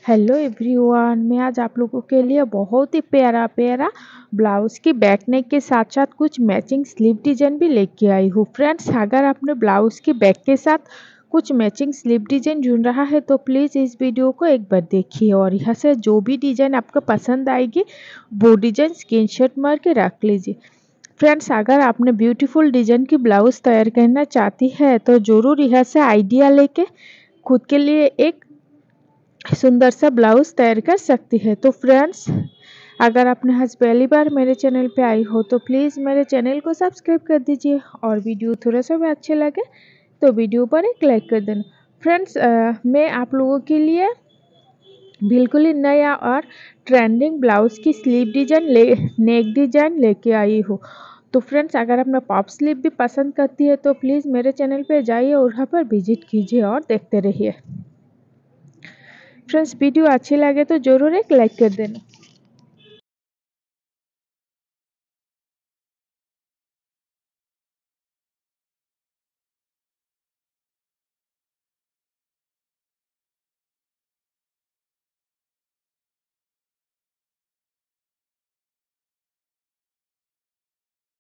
Hello everyone, मैं आज आप लोगों के लिए बहुत ही प्यारा प्यारा ब्लाउज की बैक नेक के साथ साथ कुछ मैचिंग स्लीव डिजाइन भी लेके आई हूँ। फ्रेंड्स, अगर आपने ब्लाउज की बैक के साथ कुछ मैचिंग स्लीव डिजाइन ढूंढ रहा है तो प्लीज़ इस वीडियो को एक बार देखिए और यहाँ से जो भी डिजाइन आपको पसंद आएगी वो डिजाइन स्क्रीनशॉट मार के रख लीजिए। फ्रेंड्स, अगर आपने ब्यूटीफुल डिजाइन की ब्लाउज तैयार करना चाहती है तो ज़रूर यहाँ से आइडिया लेके खुद के लिए एक सुंदर सा ब्लाउज तैयार कर सकती है। तो फ्रेंड्स, अगर आपने आज पहली बार मेरे चैनल पे आई हो तो प्लीज़ मेरे चैनल को सब्सक्राइब कर दीजिए और वीडियो थोड़ा सा भी अच्छे लगे तो वीडियो पर एक लाइक कर देना। फ्रेंड्स, मैं आप लोगों के लिए बिल्कुल ही नया और ट्रेंडिंग ब्लाउज की स्लीव डिजाइन नेक डिजाइन लेके आई हूँ। तो फ्रेंड्स, अगर आपने पॉप स्लीव भी पसंद करती है तो प्लीज़ मेरे चैनल पे जाइए और वहाँ पर विजिट कीजिए और देखते रहिए। फ्रेंड्स, वीडियो अच्छी लगे तो ज़रूर एक लाइक कर देना।